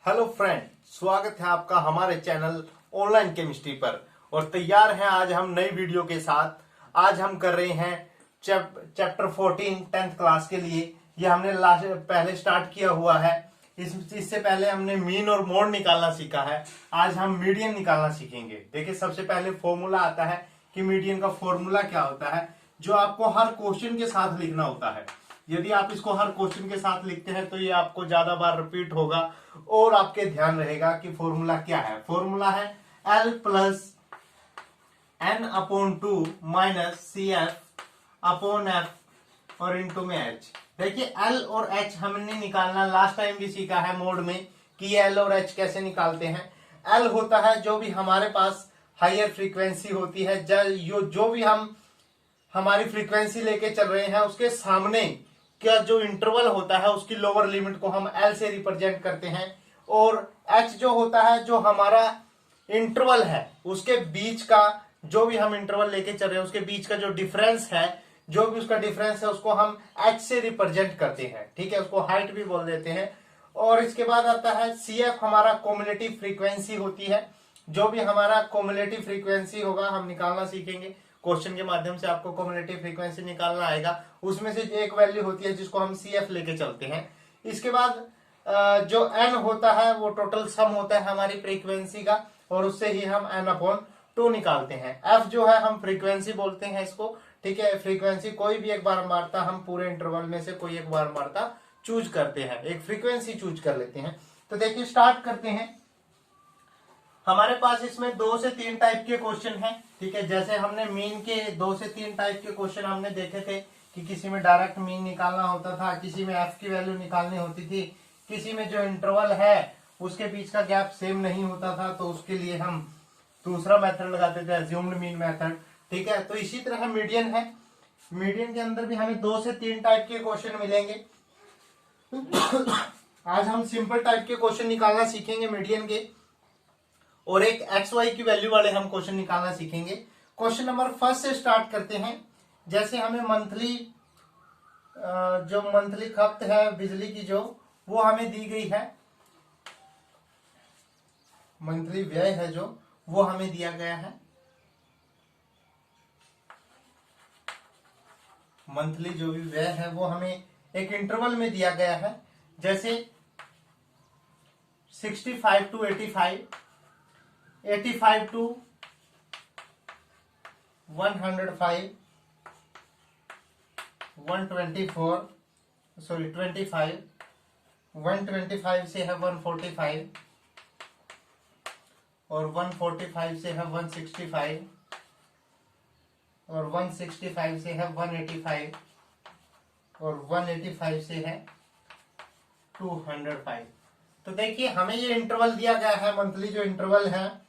Hello friend, स्वागत है आपका हमारे चैनल ऑनलाइन केमिस्ट्री पर। और तैयार हैं आज हम नई वीडियो के साथ। आज हम कर रहे हैं चैप्टर 14 10th क्लास के लिए। ये हमने पहले स्टार्ट किया हुआ है। इससे पहले हमने मीन और मोड निकालना सीखा है। आज हम मीडियन निकालना सीखेंगे। देखिए, सबसे पहले फॉर्मूला आता है कि मीडियन का फॉर्मूला क्या होता है, जो आपको हर क्वेश्चन के साथ लिखना होता है। यदि आप इसको हर क्वेश्चन के साथ लिखते हैं तो ये आपको ज्यादा बार रिपीट होगा और आपके ध्यान रहेगा कि फॉर्मूला क्या है। फॉर्मूला है L plus N/2 minus CF upon F और इंटू में H। देखिए, L और H हमने निकालना लास्ट टाइम भी सीखा है मोड में कि ये L और H कैसे निकालते हैं। L होता है जो भी हमारे पास हायर फ्रीक्वेंसी होती है, जो भी हम हमारी फ्रीक्वेंसी लेके चल रहे हैं उसके सामने क्या जो इंटरवल होता है उसकी लोअर लिमिट को हम L से रिप्रेजेंट करते हैं। और H जो होता है जो हमारा इंटरवल है उसके बीच का, जो भी हम इंटरवल लेके चल रहे हैं उसके बीच का जो डिफरेंस है, जो भी उसका डिफरेंस है उसको हम H से रिप्रेजेंट करते हैं। ठीक है, उसको हाइट भी बोल देते हैं। और इसके बाद आता है CF, हमारा क्युमुलेटिव फ्रीक्वेंसी होती है। जो भी हमारा क्युमुलेटिव फ्रीक्वेंसी होगा हम निकालना सीखेंगे। क्वेश्चन के माध्यम से आपको क्युमुलेटिव फ्रीक्वेंसी निकालना आएगा। उसमें से एक वैल्यू होती है जिसको हम CF लेके चलते हैं। इसके बाद जो N होता है वो टोटल सम होता है हमारी फ्रीक्वेंसी का, और उससे ही हम N/2 निकालते हैं। F जो है हम फ्रीक्वेंसी बोलते हैं इसको। ठीक है, फ्रीक्वेंसी कोई भी एक बार मारता, हम पूरे इंटरवल में से कोई एक बार मारता चूज करते हैं, एक फ्रीक्वेंसी चूज कर लेते हैं। तो देखिए, स्टार्ट करते हैं। हमारे पास इसमें 2 से 3 टाइप के क्वेश्चन हैं। ठीक है, जैसे हमने मीन के 2 से 3 टाइप के क्वेश्चन हमने देखे थे कि किसी में डायरेक्ट मीन निकालना होता था, किसी में F की वैल्यू निकालनी होती थी, किसी में जो इंटरवल है उसके बीच का गैप सेम नहीं होता था, तो उसके लिए हम दूसरा मेथड लगाते थे, अज्यूम्ड मीन मेथड। ठीक है, तो इसी तरह मीडियन है। मीडियन के अंदर भी हमें 2 से 3 टाइप के क्वेश्चन मिलेंगे। आज हम सिंपल टाइप के क्वेश्चन निकालना सीखेंगे मीडियन के, और एक XY की वैल्यू वाले हम क्वेश्चन निकालना सीखेंगे। क्वेश्चन नंबर फर्स्ट से स्टार्ट करते हैं। जैसे हमें जो मंथली खपत है बिजली की जो वो हमें दी गई है, मंथली व्यय है जो वो हमें दिया गया है। मंथली जो भी व्यय है वो हमें एक इंटरवल में दिया गया है, जैसे 65 to 85, 85 to 105, 124, सॉरी 25, 125 से है 145, और 145 से है 165, और 165 से है 185, और 185 से है 205। तो देखिए, हमें ये इंटरवल दिया गया है, मंथली जो इंटरवल है।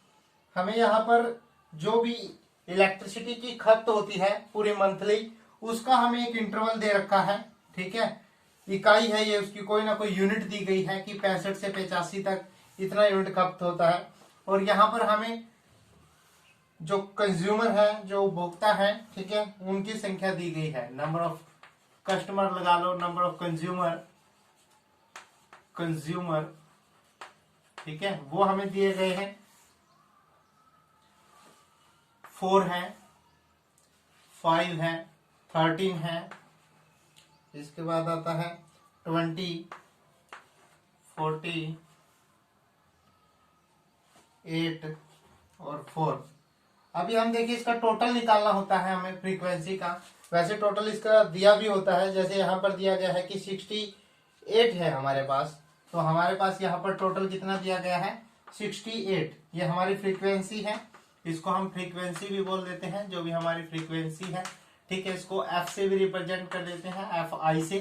हमें यहाँ पर जो भी इलेक्ट्रिसिटी की खपत होती है पूरी मंथली, उसका हमें एक इंटरवल दे रखा है। ठीक है, इकाई है ये, उसकी कोई ना कोई यूनिट दी गई है कि 65 से 85 तक इतना यूनिट खपत होता है। और यहाँ पर हमें जो कंज्यूमर है, जो उपभोक्ता है, ठीक है, उनकी संख्या दी गई है। नंबर ऑफ कस्टमर लगा लो, नंबर ऑफ कंज्यूमर, ठीक है, वो हमें दिए गए हैं। 4 है, 5 है, 13 है। इसके बाद आता है 20, 40, 8 और 4। अभी हम देखिए, इसका टोटल निकालना होता है हमें फ्रीक्वेंसी का। वैसे टोटल इसका दिया भी होता है, जैसे यहाँ पर दिया गया है कि 68 है हमारे पास, तो हमारे पास यहाँ पर टोटल कितना दिया गया है 68। ये हमारी फ्रीक्वेंसी है, इसको हम फ्रीक्वेंसी भी बोल देते हैं, जो भी हमारी फ्रीक्वेंसी है। ठीक है, इसको F से भी रिप्रेजेंट कर देते हैं, FI से।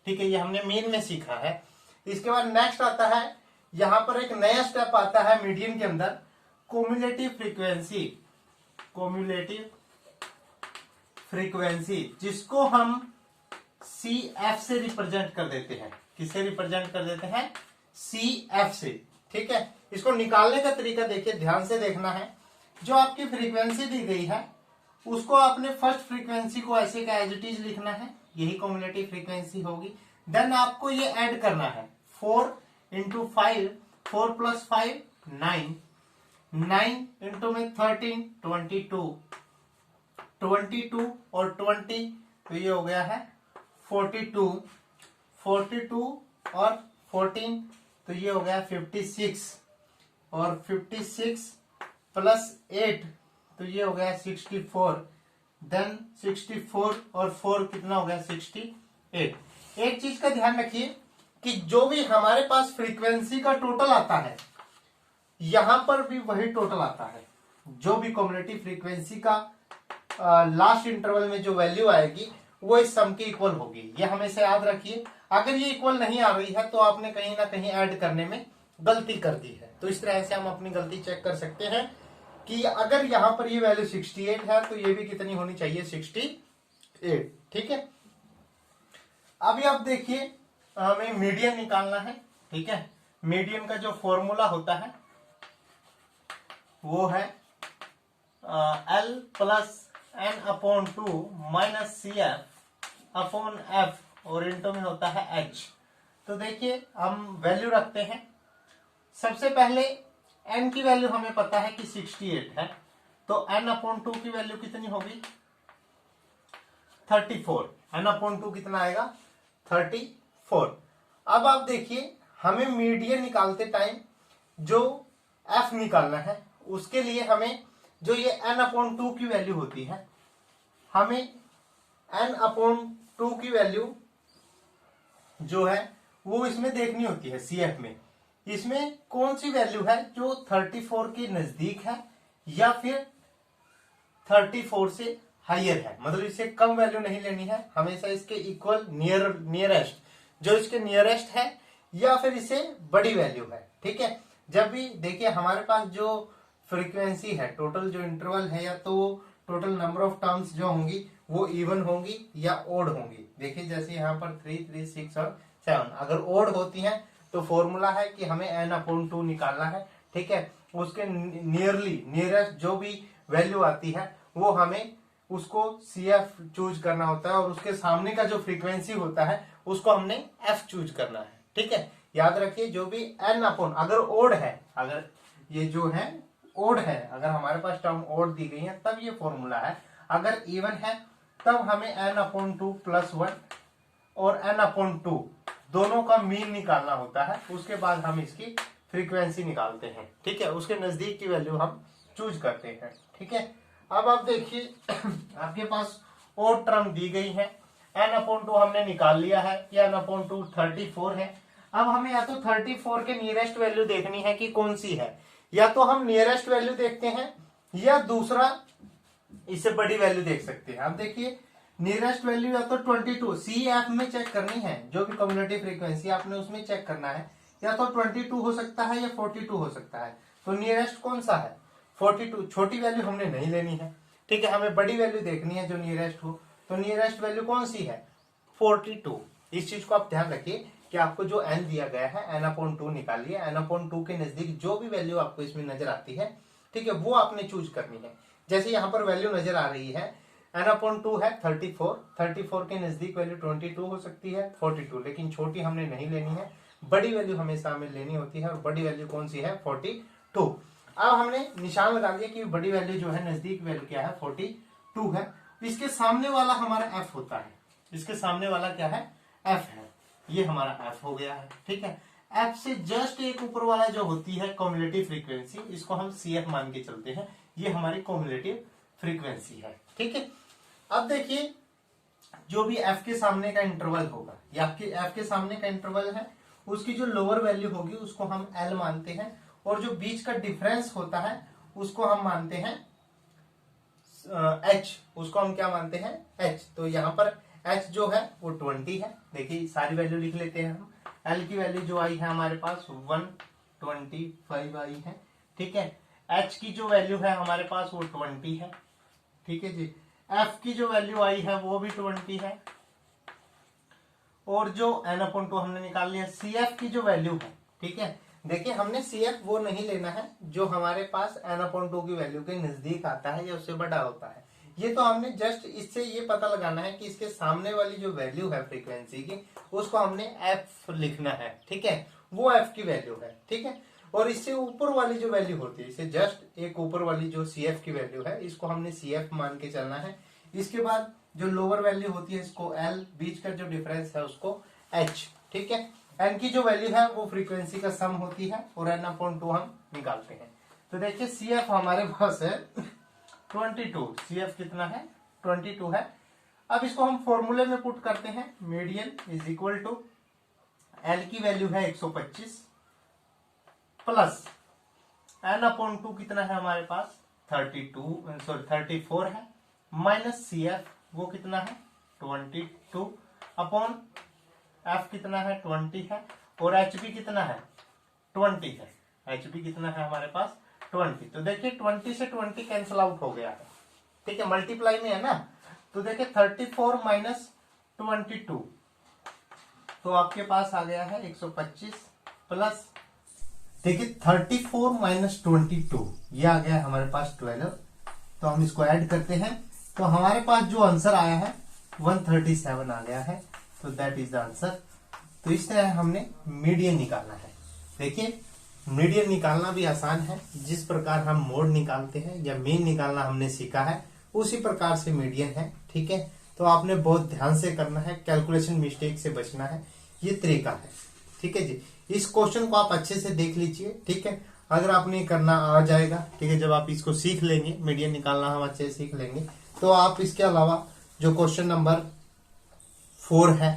ठीक है, ये हमने मीन में सीखा है। इसके बाद नेक्स्ट आता है, यहाँ पर एक नया स्टेप आता है मीडियन के अंदर, क्युमुलेटिव फ्रीक्वेंसी, जिसको हम CF से रिप्रेजेंट कर देते हैं। किससे रिप्रेजेंट कर देते हैं? CF से। ठीक है, इसको निकालने का तरीका देखिए, ध्यान से देखना है। जो आपकी फ्रीक्वेंसी दी गई है उसको आपने फर्स्ट फ्रीक्वेंसी को ऐसे का एज इट इज लिखना है, यही क्युमुलेटिव फ्रीक्वेंसी होगी। देन आपको ये ऐड करना है 4 into 5 4 + 5 9, 9 इंटू में 13 22, 22 और 20 तो ये हो गया है 42, 42 और 14 तो ये हो गया 56, और 56 + 8 तो ये हो गया 64, देन 64 और 4 कितना हो गया 68। एक चीज का ध्यान रखिए कि जो भी हमारे पास फ्रीक्वेंसी का टोटल आता है यहां पर भी वही टोटल आता है। जो भी कम्युलेटिव फ्रीक्वेंसी का लास्ट इंटरवल में जो वैल्यू आएगी वो इस सम के इक्वल होगी। ये हमेशा याद रखिए। अगर ये इक्वल नहीं आ रही है तो आपने कहीं ना कहीं ऐड करने में गलती कर दी है। तो इस तरह से हम अपनी गलती चेक कर सकते हैं कि अगर यहां पर ये वैल्यू 68 है तो ये भी कितनी होनी चाहिए 68। ठीक है, अभी आप देखिए हमें मीडियन निकालना है। ठीक है, मीडियन का जो फॉर्मूला होता है वो है L + n/2 - CF/F और इंटू में होता है H। तो देखिए हम वैल्यू रखते हैं। सबसे पहले n की वैल्यू हमें पता है कि 68 है, तो n/2 की वैल्यू कितनी होगी 34। n/2 कितना आएगा 34। अब आप देखिए हमें मीडियन निकालते टाइम जो f निकालना है उसके लिए हमें जो ये n/2 की वैल्यू होती है, हमें n/2 की वैल्यू जो है वो इसमें देखनी होती है CF में। इसमें कौन सी वैल्यू है जो 34 के नजदीक है या फिर 34 से हायर है, मतलब इससे कम वैल्यू नहीं लेनी है, हमेशा इसके इक्वल नियरेस्ट जो इसके नियरेस्ट है या फिर इससे बड़ी वैल्यू है। ठीक है, जब भी देखिए हमारे पास जो फ्रीक्वेंसी है टोटल जो इंटरवल है या तो टोटल नंबर ऑफ टर्म्स जो होंगी वो इवन होंगी या ओड होंगी। देखिए जैसे यहाँ पर 3 3 6 और 7 अगर ओड होती हैं तो फॉर्मूला है कि हमें n/2 निकालना है। ठीक है, उसके नियरेस्ट जो भी वैल्यू आती है वो हमें उसको CF चूज करना होता है और उसके सामने का जो फ्रीक्वेंसी होता है उसको हमने F चूज करना है। ठीक है, याद रखिए जो भी अगर ओड है, अगर ये जो है ओड है, अगर हमारे पास टर्म ओड दी गई है तब ये फॉर्मूला है। अगर इवन है तब हमें n/2 + 1 और n/2 दोनों का मीन निकालना होता है। उसके बाद हम इसकी फ्रीक्वेंसी निकालते हैं। ठीक है, उसके नजदीक की वैल्यू हम चूज करते हैं। ठीक है, अब आप देखिए आपके पास और टर्म दी गई है, n/2 हमने निकाल लिया है कि n/2 34 है। अब हमें या तो 34 के नियरेस्ट वैल्यू देखनी है कि कौन सी है, या तो हम नियरेस्ट वैल्यू देखते हैं या दूसरा इससे बड़ी वैल्यू देख सकते हैं। अब देखिए नियरेस्ट वैल्यू या तो 22 CF में चेक करनी है, जो भी कम्युलेटिव फ्रीक्वेंसी आपने उसमें चेक करना है, या तो 22 हो सकता है या 42 हो सकता है। तो नियरेस्ट कौन सा है 42, छोटी वैल्यू हमने नहीं लेनी है। ठीक है, हमें बड़ी वैल्यू देखनी है जो नियरेस्ट हो। तो नियरेस्ट वैल्यू कौन सी है 42। इस चीज को आप ध्यान रखिए कि आपको जो n दिया गया है n/2 निकालिए, n/2 के नजदीक जो भी वैल्यू आपको इसमें नजर आती है, ठीक है, वो आपने चूज करनी है। जैसे यहाँ पर वैल्यू नजर आ रही है n/2 है 34 के नजदीक वैल्यू 22 हो सकती है 42, लेकिन छोटी हमने नहीं लेनी है, बड़ी वैल्यू हमेशा हमें लेनी होती है। और बड़ी वैल्यू कौन सी है 42। अब हमने निशान लगा दिया कि बड़ी वैल्यू जो है नजदीक वैल्यू क्या है 42 है। इसके सामने वाला हमारा f होता है, इसके सामने वाला क्या है f है, ये हमारा f हो गया है। ठीक है, f से जस्ट एक ऊपर वाला जो होती है कम्युलेटिव फ्रीक्वेंसी, इसको हम CF मान के चलते हैं, ये हमारी कम्युलेटिव फ्रीक्वेंसी है। ठीक है, अब देखिए जो भी f के सामने का इंटरवल होगा, या आपके f के सामने का इंटरवल है, उसकी जो लोअर वैल्यू होगी उसको हम L मानते हैं, और जो बीच का डिफरेंस होता है उसको हम मानते हैं H, उसको हम क्या मानते हैं H। तो यहाँ पर H जो है वो 20 है। देखिए सारी वैल्यू लिख लेते हैं हम। L की वैल्यू जो आई है हमारे पास 125 आई है। ठीक है, H की जो वैल्यू है हमारे पास वो 20 है। ठीक है जी, F की जो वैल्यू आई है वो भी 20 है, और जो n/2 हमने निकाल लिया। CF की जो वैल्यू है, ठीक है, देखिए हमने CF वो नहीं लेना है जो हमारे पास n/2 की वैल्यू के नजदीक आता है या उससे बड़ा होता है। ये तो हमने जस्ट इससे ये पता लगाना है कि इसके सामने वाली जो वैल्यू है फ्रीक्वेंसी की उसको हमने F लिखना है। ठीक है, वो F की वैल्यू है। ठीक है, और इससे ऊपर वाली जो वैल्यू होती है, इसे जस्ट एक ऊपर वाली जो CF की वैल्यू है इसको हमने CF मान के चलना है। इसके बाद जो लोअर वैल्यू होती है इसको L, बीच का जो डिफरेंस है उसको H, ठीक है। N की जो वैल्यू है वो फ्रीक्वेंसी का सम होती है और N/2 हम निकालते हैं। तो देखिए CF हमारे पास है 22, CF कितना है 22 है। अब इसको हम फॉर्मूले में पुट करते हैं, median is equal to L की वैल्यू है 125 प्लस N/2 कितना है हमारे पास 34 है, माइनस CF वो कितना है 22 अपॉन F कितना है 20 है, और HB कितना है 20 है। HB कितना है हमारे पास 20। तो देखिए 20 से 20 कैंसिल आउट हो गया है, ठीक है, मल्टीप्लाई में है ना। तो देखिए 34 माइनस 22, तो आपके पास आ गया है 125 प्लस, देखिए 34 माइनस 22 ये आ गया हमारे पास 12। तो हम इसको ऐड करते हैं तो हमारे पास जो आंसर आया है 137 आ गया है। तो दैट इज द आंसर। तो इस तरह हमने मीडियन निकालना है। देखिए मीडियन निकालना भी आसान है, जिस प्रकार हम मोड निकालते हैं या मीन निकालना हमने सीखा है उसी प्रकार से मीडियन है, ठीक है। तो आपने बहुत ध्यान से करना है, कैलकुलेशन मिस्टेक से बचना है, ये तरीका है, ठीक है जी। इस क्वेश्चन को आप अच्छे से देख लीजिए, ठीक है। अगर आपने करना आ जाएगा, ठीक है, जब आप इसको सीख लेंगे, मीडियन निकालना हम अच्छे से सीख लेंगे, तो आप इसके अलावा जो क्वेश्चन नंबर 4 है,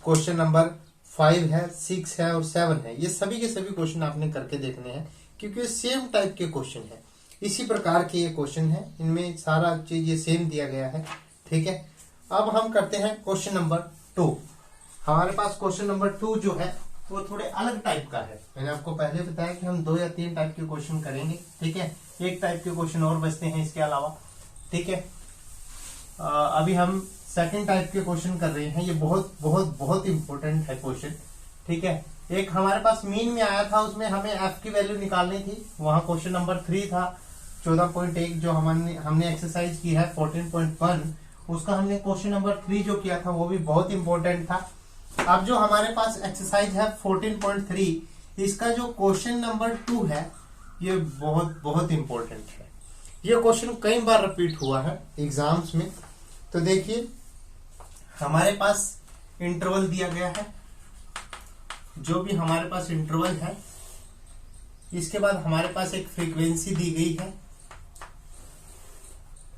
क्वेश्चन नंबर 5 है, 6 है और 7 है, ये सभी के सभी क्वेश्चन आपने करके देखने हैं, क्योंकि सेम टाइप के क्वेश्चन है, इसी प्रकार के ये क्वेश्चन है, इनमें सारा चीज ये सेम दिया गया है, ठीक है। अब हम करते हैं क्वेश्चन नंबर 2। हमारे पास क्वेश्चन नंबर 2 जो है वो थोड़े अलग टाइप का है। मैंने आपको पहले बताया कि हम 2 या 3 टाइप के क्वेश्चन करेंगे, ठीक है। एक टाइप के क्वेश्चन और बचते हैं इसके अलावा, ठीक है। अभी हम सेकंड टाइप के क्वेश्चन कर रहे हैं। ये बहुत बहुत बहुत इंपॉर्टेंट है क्वेश्चन, ठीक है। एक हमारे पास मीन में आया था, उसमें हमें एफ की वैल्यू निकालनी थी, वहां क्वेश्चन नंबर 3 था 14.1 जो हमने एक्सरसाइज की है 14.1, उसका हमने क्वेश्चन नंबर 3 जो किया था वो भी बहुत इंपॉर्टेंट था। अब जो हमारे पास एक्सरसाइज है 14.3, इसका जो क्वेश्चन नंबर 2 है ये बहुत बहुत इंपॉर्टेंट है। ये क्वेश्चन कई बार रिपीट हुआ है एग्जाम्स में। तो देखिए हमारे पास इंटरवल दिया गया है, जो भी हमारे पास इंटरवल है, इसके बाद हमारे पास एक फ्रीक्वेंसी दी गई है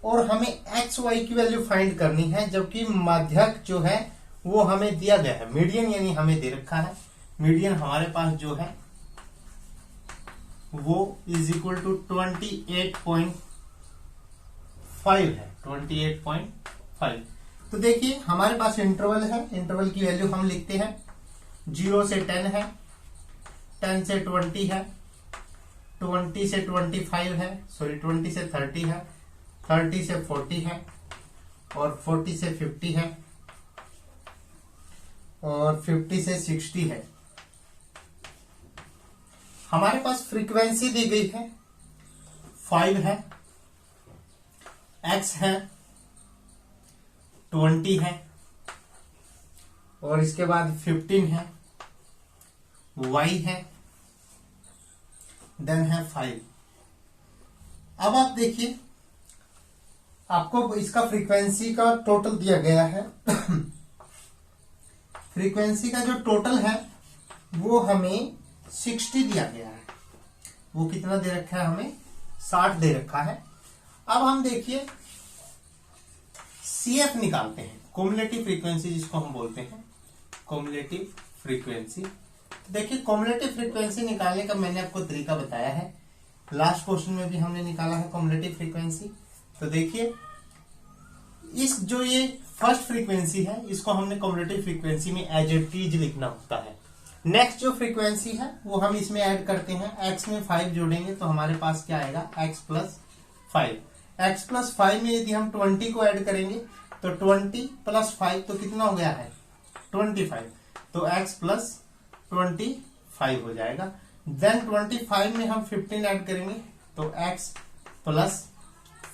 और हमें एक्स वाई की वैल्यू फाइंड करनी है, जबकि माध्यक जो है वो हमें दिया गया है, मीडियन यानी हमें दे रखा है। मीडियन हमारे पास जो है वो इज इक्वल टू 28.5 है, 28.5। तो देखिए हमारे पास इंटरवल है, इंटरवल की वैल्यू हम लिखते हैं 0 से 10 है, 10 से 20 है, 20 से 25 है, सॉरी 20 से 30 है, 30 से 40 है और 40 से 50 है और 50 से 60 है। हमारे पास फ्रीक्वेंसी दी गई है 5 है, x है 20 है और इसके बाद 15 है, y है, देन है 5। अब आप देखिए आपको इसका फ्रीक्वेंसी का टोटल दिया गया है। फ्रीक्वेंसी का जो टोटल है वो हमें 60 दिया गया है। वो कितना दे रखा है हमें 60 दे रखा है। अब हम देखिए CF निकालते हैं, कॉम्युलेटिव फ्रीक्वेंसी जिसको हम बोलते हैं, कॉम्युलेटिव फ्रीक्वेंसी। देखिए कॉम्युलेटिव फ्रीक्वेंसी निकालने का मैंने आपको तरीका बताया है, लास्ट क्वेश्चन में भी हमने निकाला है कॉम्युलेटिव फ्रीक्वेंसी। तो देखिए इस जो ये फर्स्ट फ्रीक्वेंसी है इसको हमने कॉम्युलेटिव फ्रीक्वेंसी में एज इट इज लिखना होता है। नेक्स्ट जो फ्रीक्वेंसी है वो हम इसमें ऐड करते हैं, x में 5 जोड़ेंगे तो हमारे पास क्या आएगा x प्लस 5। x प्लस 5 में यदि हम 20 को ऐड करेंगे तो 20 प्लस 5 तो कितना हो गया है 25, तो x प्लस 25 हो जाएगा। देन 25 में हम 15 ऐड करेंगे तो x प्लस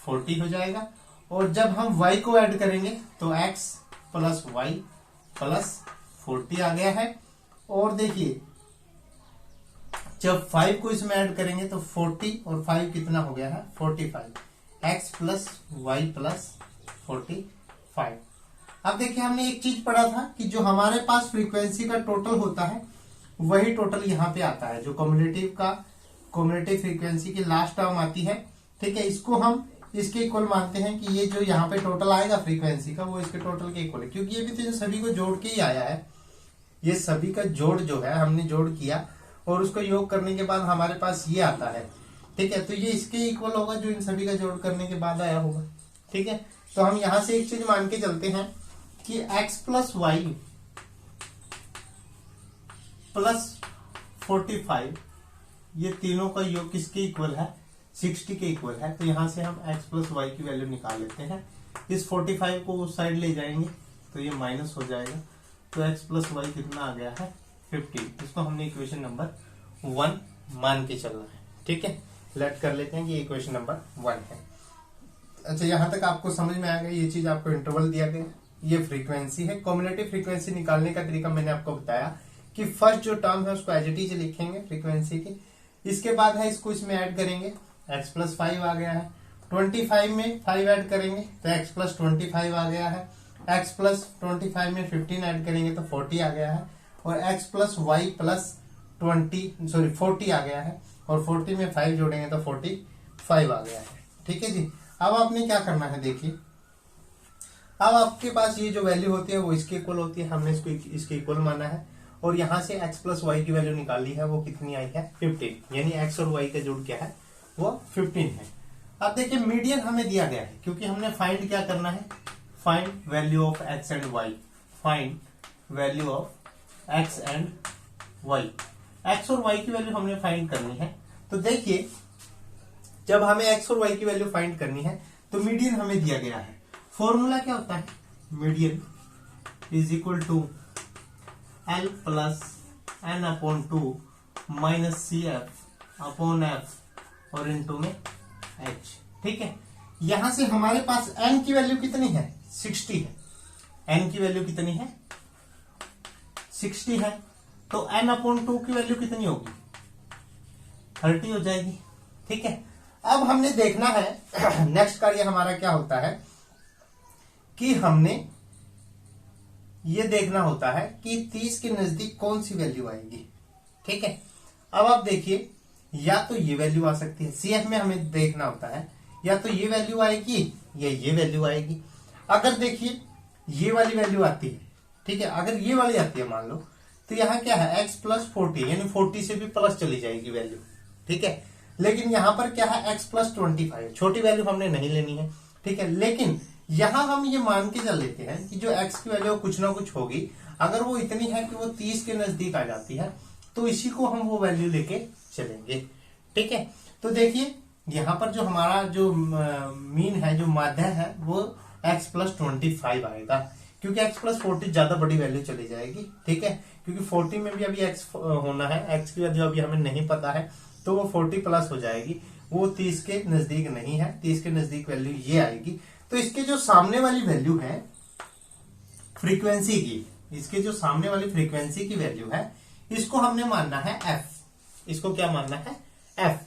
40 हो जाएगा और जब हम y को ऐड करेंगे तो x प्लस y प्लस 40 आ गया है। और देखिए जब 5 को इसमें ऐड करेंगे तो 40 और 5 कितना हो गया है 45, x प्लस वाई प्लस 45। अब देखिए हमने एक चीज पढ़ा था कि जो हमारे पास फ्रीक्वेंसी का टोटल होता है वही टोटल यहाँ पे आता है, जो कम्युलेटिव फ्रीक्वेंसी की लास्ट टर्म आती है, ठीक है, इसको हम इसके इक्वल मानते हैं कि ये जो यहाँ पे टोटल आएगा फ्रीक्वेंसी का वो इसके टोटल के इक्वल है, क्योंकि ये भी तो सभी को जोड़ के ही आया है। ये सभी का जोड़ जो है हमने जोड़ किया और उसको योग करने के बाद हमारे पास ये आता है, ठीक है, तो ये इसके इक्वल होगा जो इन सभी का जोड़ करने के बाद आया होगा, ठीक है। तो हम यहां से एक चीज मान के चलते हैं कि x प्लस वाई प्लस 45 ये तीनों का योग किसके इक्वल है 60 के इक्वल है। तो यहां से हम x प्लस वाई की वैल्यू निकाल लेते हैं। इस 45 को उस साइड ले जाएंगे तो ये माइनस हो जाएगा, तो x प्लस वाई कितना आ गया है 50। इसको हमने इक्वेशन नंबर 1 मान के चलना है, ठीक है। लेट कर लेते हैं कि इक्वेशन नंबर 1 है। अच्छा, यहां तक आपको समझ में आ गया, ये चीज आपको इंटरवल दिया गया, ये फ्रीक्वेंसी है। कम्युलेटिव फ्रीक्वेंसी निकालने का तरीका मैंने आपको बताया कि फर्स्ट जो टर्म है उसको एज इट इज लिखेंगे फ्रीक्वेंसी की, इसके बाद है इसको इसमें ऐड करेंगे, x प्लस 5 आ गया है, 25 में 5 ऐड करेंगे तो x प्लस 25 आ गया है, x प्लस 25 में 15 ऐड करेंगे तो 40 आ गया है, और x प्लस वाई प्लस 40 आ गया है, और 40 में 5 जोड़ेंगे तो 45 आ गया है, ठीक है जी। अब आपने क्या करना है, देखिए अब आपके पास ये जो वैल्यू होती है वो इसके इक्वल होती है, हमने इसको इसके इक्वल माना है, और यहां से x प्लस वाई की वैल्यू निकाली है, वो कितनी आई है 15, यानी x और y का जोड़ क्या है वो 15 है। अब देखिए मीडियन हमें दिया गया है, क्योंकि हमने फाइंड क्या करना है, find value of x and y, find value of x and y, x और y की वैल्यू हमने फाइंड करनी है। तो देखिए जब हमें x और y की वैल्यू फाइंड करनी है तो मीडियन हमें दिया गया है। फॉर्मूला क्या होता है, median is equal to L plus n upon 2 minus C F upon F और इनटू में h, ठीक है। यहां से हमारे पास n की वैल्यू कितनी है 60 है, n की वैल्यू कितनी है 60 है, तो n अपॉन 2 की वैल्यू कितनी होगी 30 हो जाएगी, ठीक है। अब हमने देखना है नेक्स्ट कार्य हमारा क्या होता है कि हमने ये देखना होता है कि 30 के नजदीक कौन सी वैल्यू आएगी, ठीक है। अब आप देखिए या तो ये वैल्यू आ सकती है, सीएफ में हमें देखना होता है, या तो ये वैल्यू आएगी या ये वैल्यू आएगी। अगर देखिए ये वाली वैल्यू आती है, ठीक है, अगर ये वाली आती है मान लो, तो यहाँ क्या है x प्लस 40, यानी 40 से भी प्लस चली जाएगी वैल्यू, ठीक है। लेकिन यहाँ पर क्या है x प्लस 25, छोटी वैल्यू हमने नहीं लेनी है, ठीक है। लेकिन यहां हम ये मान के चल लेते हैं कि जो x की वैल्यू कुछ ना कुछ होगी, अगर वो इतनी है कि वो 30 के नजदीक आ जाती है तो इसी को हम वो वैल्यू लेके चलेंगे, ठीक है। तो देखिए यहाँ पर जो हमारा जो मीन है, जो माध्य है, वो x प्लस 25 आएगा, क्योंकि x प्लस 40 ज्यादा बड़ी वैल्यू चली जाएगी, ठीक है, क्योंकि 40 में भी अभी x होना है, x की वैल्यू अभी हमें नहीं पता है, तो वो 40 प्लस हो जाएगी, वो 30 के नजदीक नहीं है, 30 के नजदीक वैल्यू ये आएगी। तो इसके जो सामने वाली वैल्यू है फ्रीक्वेंसी की, इसके जो सामने वाली फ्रीक्वेंसी की वैल्यू है, इसको हमने मानना है f, इसको क्या मानना है f,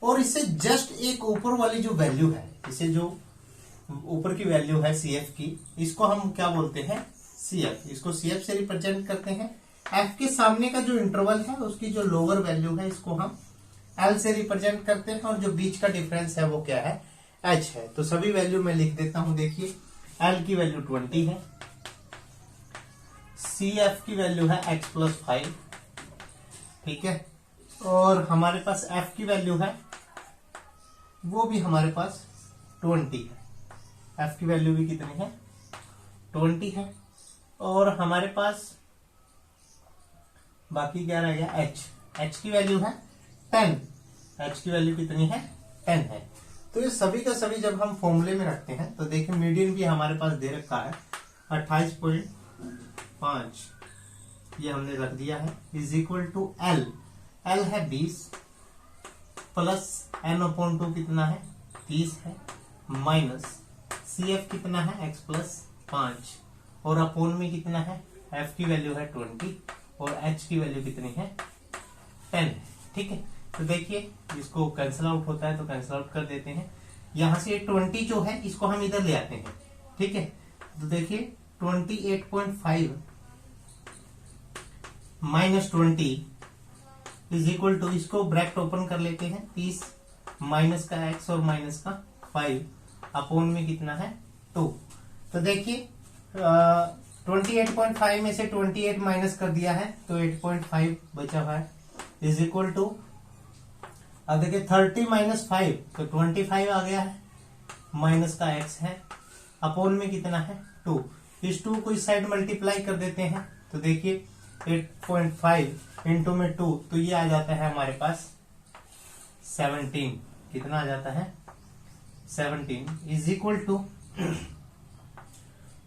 और इससे जस्ट एक ऊपर वाली जो वैल्यू है, इसे जो ऊपर की वैल्यू है cf की, इसको हम क्या बोलते हैं cf, इसको cf से रिप्रेजेंट करते हैं। f के सामने का जो इंटरवल है उसकी जो लोअर वैल्यू है इसको हम l से रिप्रेजेंट करते हैं, और जो बीच का डिफरेंस है वो क्या है h है। तो सभी वैल्यू मैं लिख देता हूं, देखिए l की वैल्यू 20 है, cf की वैल्यू है x प्लस 5, ठीक है, और हमारे पास f की वैल्यू है वो भी हमारे पास 20 है, f की वैल्यू भी कितनी है 20 है, और हमारे पास बाकी क्या रह गया h की वैल्यू है 10, h की वैल्यू कितनी है 10 है। तो ये सभी का सभी जब हम फॉर्मूले में रखते हैं तो देखिए मीडियन भी हमारे पास दे रखा है 28.5, ये हमने रख दिया है, इज इक्वल टू l है 20 प्लस n अपॉन 2 कितना है 30 है, माइनस cf कितना है x प्लस 5, और अपॉन में कितना है f की वैल्यू है 20 और h की वैल्यू कितनी है 10 है, ठीक है। तो देखिए इसको कैंसिल आउट होता है तो कैंसिल आउट कर देते हैं। यहां से 20 जो है इसको हम इधर ले आते हैं, ठीक है। तो देखिए 28.5 माइनस 20 इज इक्वल टू, इसको ब्रैकेट ओपन कर लेते हैं, 30 माइनस का x और माइनस का 5 अपोन में कितना है 2। तो देखिए 28.5 में से 28 माइनस कर दिया है तो 8.5 बचा हुआ है इज इक्वल टू, अब देखिए 30 माइनस 5 तो 25 आ गया है, माइनस का x है, अपोन में कितना है 2। इस 2 को इस साइड मल्टीप्लाई कर देते हैं तो देखिए 8.5 इंटू में 2 तो ये आ जाता है हमारे पास 17। कितना आ जाता है 17 is equal to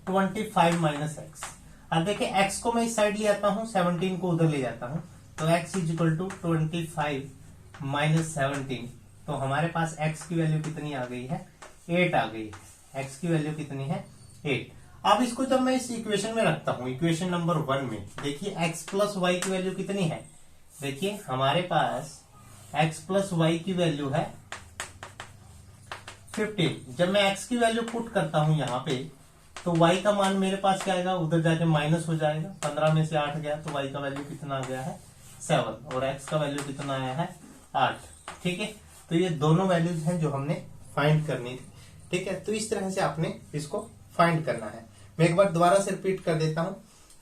25 minus x. अब देखिए x को मैं इस साइड ले आता हूं, 17 को उधर ले जाता हूं तो x is equal to 25 minus 17। तो हमारे पास x की वैल्यू कितनी आ गई है 8 आ गई है। x की वैल्यू कितनी है 8। अब इसको जब मैं इस इक्वेशन में रखता हूं, इक्वेशन नंबर 1 में, देखिए x प्लस वाई की वैल्यू कितनी है, देखिए हमारे पास x प्लस वाई की वैल्यू है 15। जब मैं x की वैल्यू पुट करता हूं यहाँ पे तो y का मान मेरे पास क्या आएगा, उधर जाके माइनस हो जाएगा, 15 में से 8 गया तो y का वैल्यू कितना आ गया है 7 और x का वैल्यू कितना आया है 8। ठीक है, तो ये दोनों वैल्यूज हैं जो हमने फाइंड करनी थी। ठीक है, तो इस तरह से आपने इसको फाइंड करना है। मैं एक बार दोबारा से रिपीट कर देता हूं।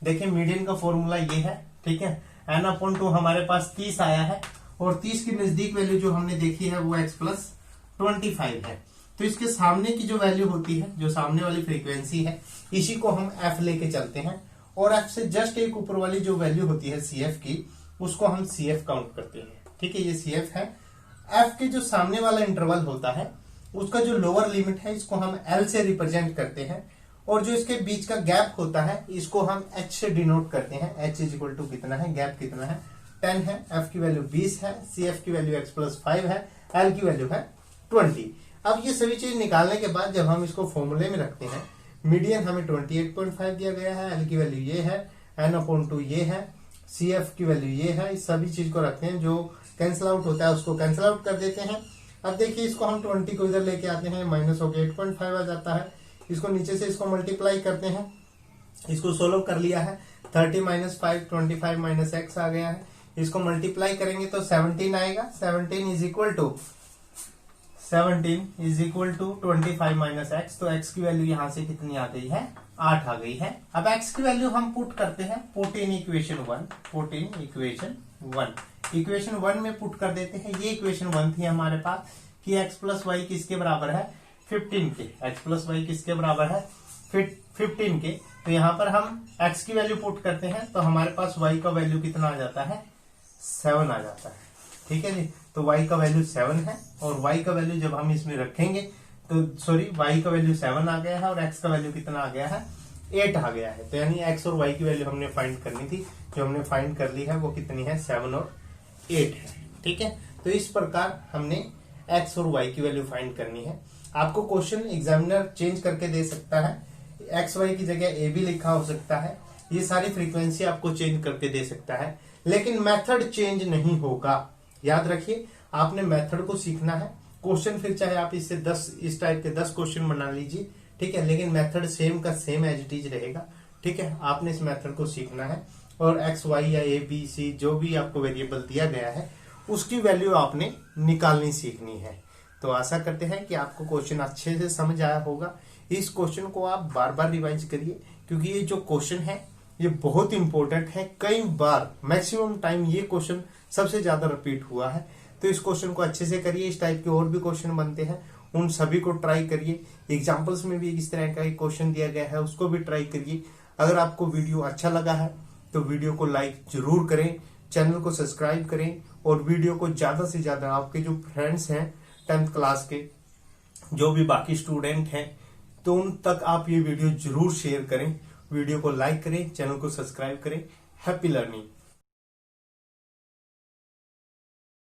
देखिए मीडियन का फॉर्मूला ये है, ठीक है, n/2 हमारे पास 30 आया है और 30 की नजदीक वैल्यू जो हमने देखी है वो x प्लस 25 है। तो इसके सामने की जो वैल्यू होती है, जो सामने वाली फ्रीक्वेंसी है, इसी को हम f लेके चलते हैं और f से जस्ट एक ऊपर वाली जो वैल्यू होती है cf की, उसको हम cf काउंट करते हैं। ठीक है, ये cf है। f के जो सामने वाला इंटरवल होता है उसका जो लोअर लिमिट है इसको हम l से रिप्रेजेंट करते हैं और जो इसके बीच का गैप होता है इसको हम h से डिनोट करते हैं। h इज इक्वल टू कितना है, गैप कितना है 10 है, f की वैल्यू 20 है, cf की वैल्यू x प्लस 5 है, l की वैल्यू है 20। अब ये सभी चीज निकालने के बाद जब हम इसको फॉर्मूले में रखते हैं, मीडियन हमें 28.5 दिया गया है, l की वैल्यू ये है, n/2 ये है, cf की वैल्यू ये है, इस सभी चीज को रखते हैं, जो कैंसिल आउट होता है उसको कैंसिल आउट कर देते हैं। अब देखिए इसको हम 20 को इधर लेके आते हैं, माइनस हो गया 8.5 आ जाता है। इसको नीचे से इसको मल्टीप्लाई करते हैं, इसको सोल्व कर लिया है, 30 माइनस 5 25 माइनस एक्स आ गया है। इसको मल्टीप्लाई करेंगे तो 17 आएगा। 17 is equal to 25 minus x. तो एक्स की वैल्यू यहां से कितनी आ गई है 8 आ गई है। अब एक्स की वैल्यू हम पुट करते हैं, पुट इन इक्वेशन 1 इक्वेशन 1 में पुट कर देते हैं। ये इक्वेशन 1 थी हमारे पास कि एक्स प्लस वाई किसके बराबर है 15 के। एक्स प्लस वाई किसके बराबर है 15 के। तो यहाँ पर हम x की वैल्यू पुट करते हैं तो हमारे पास y का वैल्यू कितना आ जाता है 7 आ जाता है। ठीक है जी, तो y का वैल्यू 7 है और y का वैल्यू जब हम इसमें रखेंगे तो y का वैल्यू 7 आ गया है और x का वैल्यू कितना आ गया है 8 आ गया है। तो यानी x और y की वैल्यू हमने फाइंड करनी थी, जो हमने फाइंड कर ली है वो कितनी है 7 और 8 है। ठीक है, तो इस प्रकार हमने x और y की वैल्यू फाइंड करनी है। आपको क्वेश्चन एग्जामिनर चेंज करके दे सकता है, एक्स वाई की जगह ए भी लिखा हो सकता है, ये सारी फ्रीक्वेंसी आपको चेंज करके दे सकता है, लेकिन मेथड चेंज नहीं होगा। याद रखिए, आपने मेथड को सीखना है। क्वेश्चन फिर चाहे आप इससे 10 इस टाइप के 10 क्वेश्चन बना लीजिए, ठीक है, लेकिन मेथड सेम का सेम एज इट इज रहेगा। ठीक है, आपने इस मेथड को सीखना है और एक्स वाई या ए बी सी जो भी आपको वेरिएबल दिया गया है उसकी वैल्यू आपने निकालनी सीखनी है। तो आशा करते हैं कि आपको क्वेश्चन अच्छे से समझ आया होगा। इस क्वेश्चन को आप बार बार रिवाइज करिए, क्योंकि ये जो क्वेश्चन है ये बहुत इंपॉर्टेंट है। कई बार मैक्सिमम टाइम ये क्वेश्चन सबसे ज्यादा रिपीट हुआ है। तो इस क्वेश्चन को अच्छे से करिए। इस टाइप के और भी क्वेश्चन बनते हैं, उन सभी को ट्राई करिए। एग्जाम्पल्स में भी इस तरह का एक क्वेश्चन दिया गया है, उसको भी ट्राई करिए। अगर आपको वीडियो अच्छा लगा है तो वीडियो को लाइक जरूर करें, चैनल को सब्सक्राइब करें और वीडियो को ज्यादा से ज्यादा आपके जो फ्रेंड्स हैं 10th क्लास के, जो भी बाकी स्टूडेंट हैं, तो उन तक आप ये वीडियो जरूर शेयर करें। वीडियो को लाइक करें, चैनल को सब्सक्राइब करें। Happy learning.